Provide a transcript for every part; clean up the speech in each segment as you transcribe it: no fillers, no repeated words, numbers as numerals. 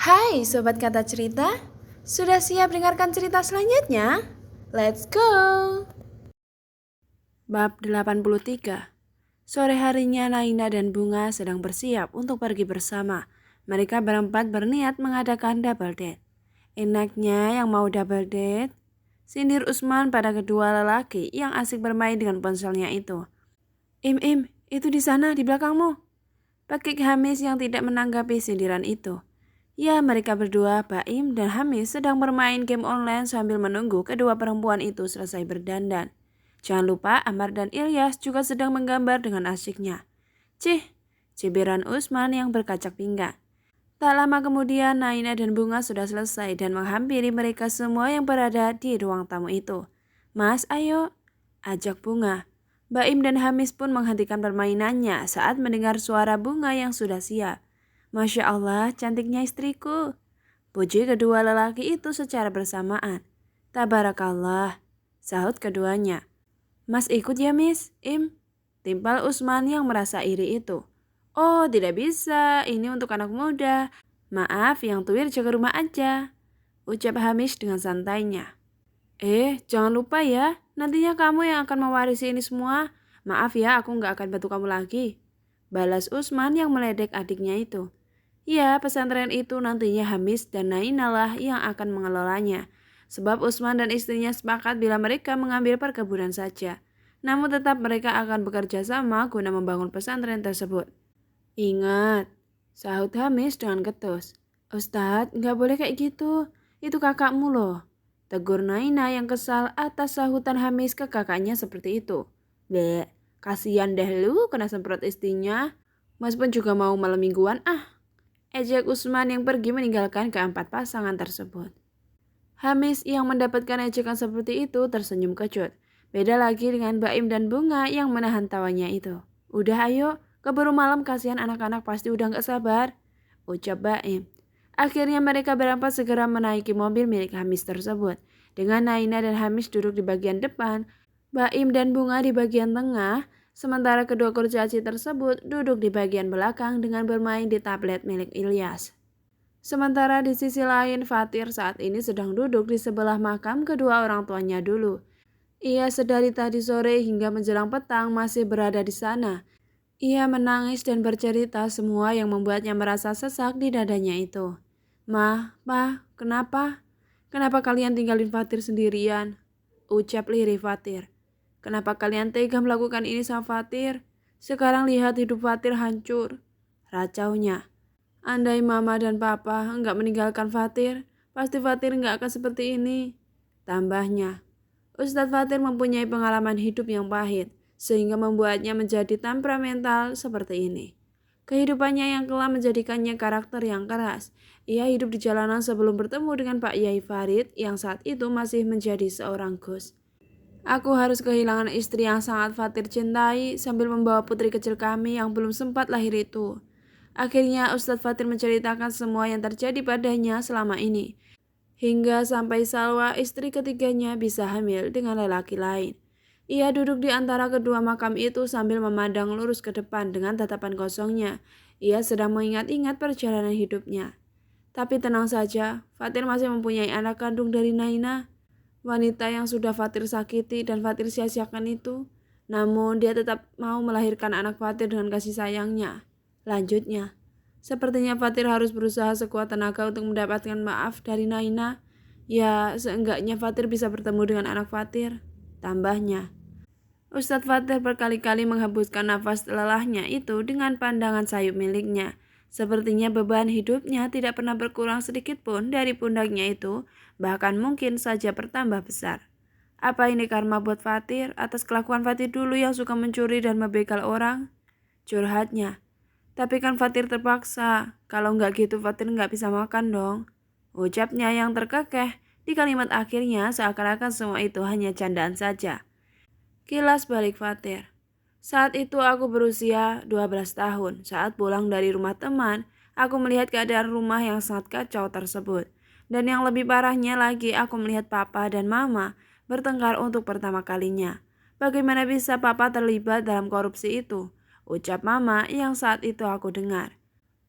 Hai Sobat Kata Cerita, sudah siap dengarkan cerita selanjutnya? Let's go! Bab 83. Sore harinya Naina dan Bunga sedang bersiap untuk pergi bersama. Mereka berempat berniat mengadakan double date. Enaknya yang mau double date, sindir Usman pada kedua lelaki yang asik bermain dengan ponselnya itu. Im, itu di sana di belakangmu. Pakik Hamis yang tidak menanggapi sindiran itu. Ya, mereka berdua, Baim dan Hamis, sedang bermain game online sambil menunggu kedua perempuan itu selesai berdandan. Jangan lupa Amar dan Ilyas juga sedang menggambar dengan asyiknya. Cih, cibiran Usman yang berkacak pinggang. Tak lama kemudian Naina dan Bunga sudah selesai dan menghampiri mereka semua yang berada di ruang tamu itu. Mas, ayo, ajak Bunga. Baim dan Hamis pun menghentikan permainannya saat mendengar suara Bunga yang sudah siap. Masya Allah, cantiknya istriku. Puji kedua lelaki itu secara bersamaan. Tabarakallah, sahut keduanya. Mas ikut ya, Miss, Im. Timpal Usman yang merasa iri itu. Oh, tidak bisa, ini untuk anak muda. Maaf, yang tuir jaga rumah aja, ucap Hamish dengan santainya. Jangan lupa ya, nantinya kamu yang akan mewarisi ini semua. Maaf ya, aku nggak akan bantu kamu lagi, balas Usman yang meledek adiknya itu. Ya, pesantren itu nantinya Hamis dan Nainalah yang akan mengelolanya. Sebab Usman dan istrinya sepakat bila mereka mengambil perkebunan saja. Namun tetap mereka akan bekerja sama guna membangun pesantren tersebut. Ingat, sahut Hamis dengan ketus. Ustadz, nggak boleh kayak gitu. Itu kakakmu loh. Tegur Naina yang kesal atas sahutan Hamis ke kakaknya seperti itu. Dek, kasihan deh lu kena semprot istrinya. Mas pun juga mau malam mingguan ejek Usman yang pergi meninggalkan keempat pasangan tersebut. Hamis yang mendapatkan ejekan seperti itu tersenyum kecut. Beda lagi dengan Baim dan Bunga yang menahan tawanya itu. Udah ayo, keburu malam kasihan anak-anak pasti udah gak sabar, ucap Baim. Akhirnya mereka berempat segera menaiki mobil milik Hamis tersebut. Dengan Naina dan Hamis duduk di bagian depan, Baim dan Bunga di bagian tengah, sementara kedua kurcaci tersebut duduk di bagian belakang dengan bermain di tablet milik Ilyas. Sementara di sisi lain, Fatir saat ini sedang duduk di sebelah makam kedua orang tuanya dulu. Ia sedari tadi sore hingga menjelang petang masih berada di sana. Ia menangis dan bercerita semua yang membuatnya merasa sesak di dadanya itu. Ma, Pa, kenapa? Kenapa kalian tinggalin Fatir sendirian? Ucap lirih Fatir. Kenapa kalian tega melakukan ini sama Fatir? Sekarang lihat hidup Fatir hancur, racaunya. Andai Mama dan Papa enggak meninggalkan Fatir, pasti Fatir enggak akan seperti ini, tambahnya. Ustadz Fatir mempunyai pengalaman hidup yang pahit, sehingga membuatnya menjadi temperamental seperti ini. Kehidupannya yang kelak menjadikannya karakter yang keras. Ia hidup di jalanan sebelum bertemu dengan Pak Yai Farid yang saat itu masih menjadi seorang Gus. Aku harus kehilangan istri yang sangat Fatir cintai sambil membawa putri kecil kami yang belum sempat lahir itu. Akhirnya Ustadz Fatir menceritakan semua yang terjadi padanya selama ini. Hingga sampai Salwa istri ketiganya bisa hamil dengan lelaki lain. Ia duduk di antara kedua makam itu sambil memandang lurus ke depan dengan tatapan kosongnya. Ia sedang mengingat-ingat perjalanan hidupnya. Tapi tenang saja, Fatir masih mempunyai anak kandung dari Naina. Wanita yang sudah Fatir sakiti dan Fatir sia-siakan itu. Namun dia tetap mau melahirkan anak Fatir dengan kasih sayangnya. Lanjutnya, sepertinya Fatir harus berusaha sekuat tenaga untuk mendapatkan maaf dari Naina. Ya, seenggaknya Fatir bisa bertemu dengan anak Fatir, tambahnya. Ustadz Fatir berkali-kali menghembuskan nafas lelahnya itu dengan pandangan sayup miliknya. Sepertinya beban hidupnya tidak pernah berkurang sedikit pun dari pundaknya itu, bahkan mungkin saja bertambah besar. Apa ini karma buat Fatir atas kelakuan Fatir dulu yang suka mencuri dan membegal orang? Curhatnya. Tapi kan Fatir terpaksa, kalau nggak gitu Fatir nggak bisa makan dong. Ucapnya yang terkekeh, di kalimat akhirnya seakan-akan semua itu hanya candaan saja. Kilas balik Fatir. Saat itu aku berusia 12 tahun. Saat pulang dari rumah teman, aku melihat keadaan rumah yang sangat kacau tersebut. Dan yang lebih parahnya lagi, aku melihat papa dan mama bertengkar untuk pertama kalinya. Bagaimana bisa papa terlibat dalam korupsi itu? Ucap mama yang saat itu aku dengar.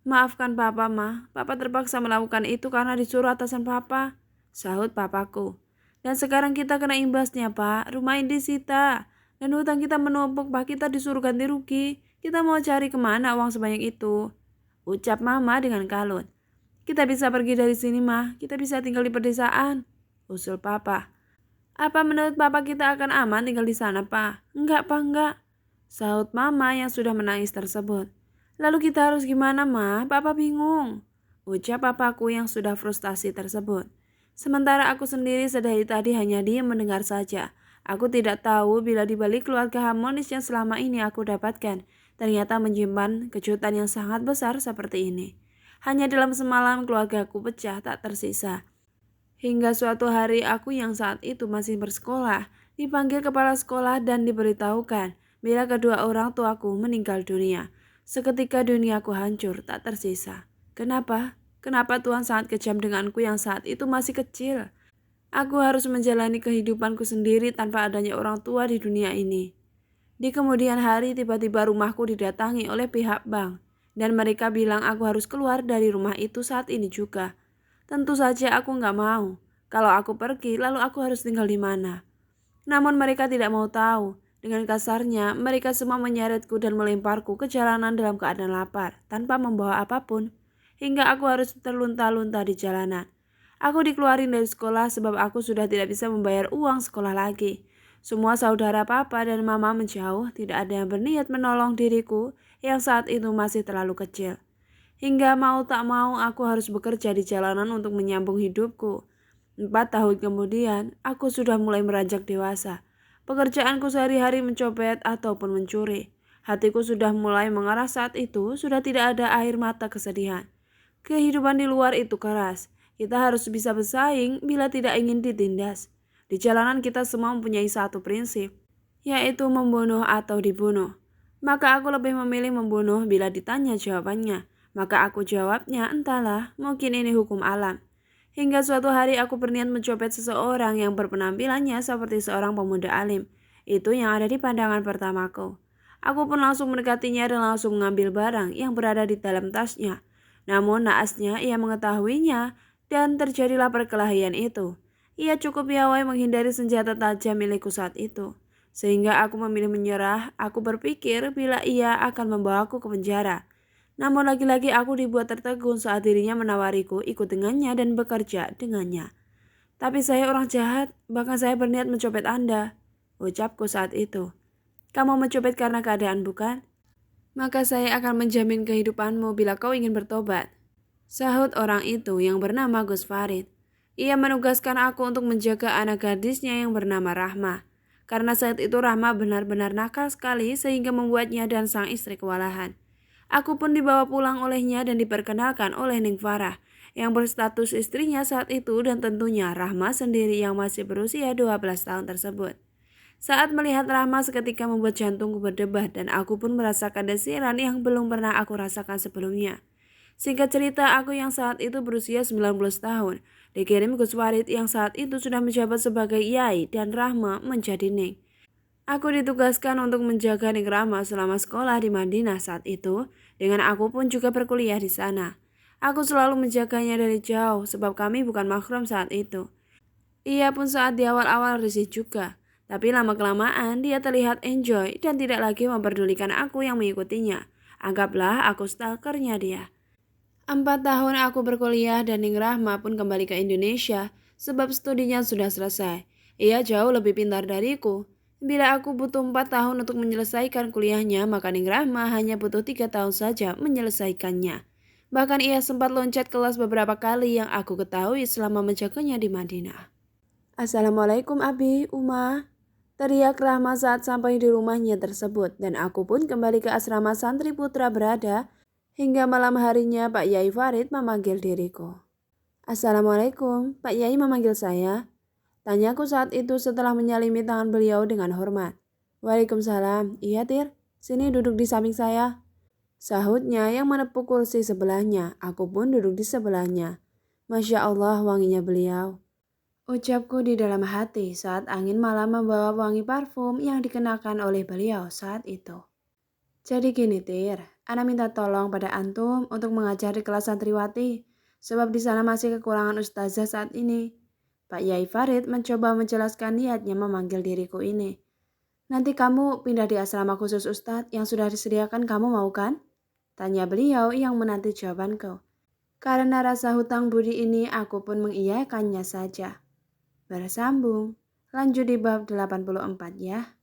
Maafkan papa, Ma. Papa terpaksa melakukan itu karena disuruh atasan papa, sahut papaku. Dan sekarang kita kena imbasnya, Pak. Rumah ini disita. Dan hutang kita menumpuk, Pak. Kita disuruh ganti rugi. Kita mau cari kemana uang sebanyak itu? Ucap Mama dengan kalut. Kita bisa pergi dari sini, Ma. Kita bisa tinggal di pedesaan, usul Papa. Apa menurut Papa kita akan aman tinggal di sana, Pak? Enggak, Pak, enggak, sahut Mama yang sudah menangis tersebut. Lalu kita harus gimana, Ma? Papa bingung, ucap papaku yang sudah frustasi tersebut. Sementara aku sendiri sedari tadi hanya diam mendengar saja. Aku tidak tahu bila di balik keluarga harmonis yang selama ini aku dapatkan, ternyata menyimpan kejutan yang sangat besar seperti ini. Hanya dalam semalam keluargaku pecah tak tersisa. Hingga suatu hari aku yang saat itu masih bersekolah, dipanggil kepala sekolah dan diberitahukan bila kedua orang tuaku meninggal dunia. Seketika duniaku hancur tak tersisa. Kenapa? Kenapa Tuhan sangat kejam denganku yang saat itu masih kecil? Aku harus menjalani kehidupanku sendiri tanpa adanya orang tua di dunia ini. Di kemudian hari tiba-tiba rumahku didatangi oleh pihak bank. Dan mereka bilang aku harus keluar dari rumah itu saat ini juga. Tentu saja aku nggak mau. Kalau aku pergi, lalu aku harus tinggal di mana? Namun mereka tidak mau tahu. Dengan kasarnya, mereka semua menyeretku dan melemparku ke jalanan dalam keadaan lapar, tanpa membawa apapun. Hingga aku harus terlunta-lunta di jalanan. Aku dikeluarin dari sekolah sebab aku sudah tidak bisa membayar uang sekolah lagi. Semua saudara papa dan mama menjauh, tidak ada yang berniat menolong diriku yang saat itu masih terlalu kecil. Hingga mau tak mau aku harus bekerja di jalanan untuk menyambung hidupku. 4 tahun kemudian, aku sudah mulai beranjak dewasa. Pekerjaanku sehari-hari mencopet ataupun mencuri. Hatiku sudah mulai mengarah saat itu, sudah tidak ada air mata kesedihan. Kehidupan di luar itu keras. Kita harus bisa bersaing bila tidak ingin ditindas. Di jalanan kita semua mempunyai satu prinsip, yaitu membunuh atau dibunuh. Maka aku lebih memilih membunuh bila ditanya jawabannya. Maka aku jawabnya, entahlah, mungkin ini hukum alam. Hingga suatu hari aku berniat mencopet seseorang yang berpenampilannya seperti seorang pemuda alim. Itu yang ada di pandangan pertamaku. Aku pun langsung mendekatinya dan langsung mengambil barang yang berada di dalam tasnya. Namun naasnya ia mengetahuinya dan terjadilah perkelahian itu. Ia cukup piawai menghindari senjata tajam milikku saat itu. Sehingga aku memilih menyerah. Aku berpikir bila ia akan membawaku ke penjara. Namun lagi-lagi aku dibuat tertegun saat dirinya menawariku ikut dengannya dan bekerja dengannya. Tapi saya orang jahat, bahkan saya berniat mencopet Anda, ucapku saat itu. Kamu mencopet karena keadaan bukan? Maka saya akan menjamin kehidupanmu bila kau ingin bertobat, sahut orang itu yang bernama Gus Farid. Ia menugaskan aku untuk menjaga anak gadisnya yang bernama Rahma. Karena saat itu Rahma benar-benar nakal sekali sehingga membuatnya dan sang istri kewalahan. Aku pun dibawa pulang olehnya dan diperkenalkan oleh Ning Farah yang berstatus istrinya saat itu dan tentunya Rahma sendiri yang masih berusia 12 tahun tersebut. Saat melihat Rahma seketika membuat jantungku berdebar dan aku pun merasakan desiran yang belum pernah aku rasakan sebelumnya. Singkat cerita, aku yang saat itu berusia 19 tahun dikirim Gus Warid yang saat itu sudah menjabat sebagai Yai dan Rahma menjadi Ning. Aku ditugaskan untuk menjaga Ning Rahma selama sekolah di Madinah saat itu, dengan aku pun juga berkuliah di sana. Aku selalu menjaganya dari jauh sebab kami bukan mahram saat itu. Ia pun saat di awal-awal risih juga, tapi lama-kelamaan dia terlihat enjoy dan tidak lagi memperdulikan aku yang mengikutinya. Anggaplah aku stalkernya dia. 4 tahun aku berkuliah dan Ning Rahma pun kembali ke Indonesia sebab studinya sudah selesai. Ia jauh lebih pintar dariku. Bila aku butuh 4 tahun untuk menyelesaikan kuliahnya, maka Ning Rahma hanya butuh 3 tahun saja menyelesaikannya. Bahkan ia sempat loncat kelas beberapa kali yang aku ketahui selama menjaganya di Madinah. Assalamualaikum Abi, Uma, teriak Rahma saat sampai di rumahnya tersebut dan aku pun kembali ke asrama santri putra berada. Hingga malam harinya Pak Yai Farid memanggil diriku. Assalamualaikum, Pak Yai memanggil saya. Tanyaku saat itu setelah menyalimi tangan beliau dengan hormat. Waalaikumsalam, iya Tir, sini duduk di samping saya. Sahutnya yang menepuk kursi sebelahnya, aku pun duduk di sebelahnya. Masya Allah wanginya beliau. Ucapku di dalam hati saat angin malam membawa wangi parfum yang dikenakan oleh beliau saat itu. Jadi gini Tir, Ana minta tolong pada antum untuk mengajar di kelas santriwati, sebab di sana masih kekurangan ustazah saat ini. Pak Yai Farid mencoba menjelaskan niatnya memanggil diriku ini. Nanti kamu pindah di asrama khusus ustadz yang sudah disediakan, kamu mau kan? Tanya beliau yang menanti jawabanku. Karena rasa hutang budi ini aku pun mengiyakannya saja. Bersambung. Lanjut di bab 84 ya.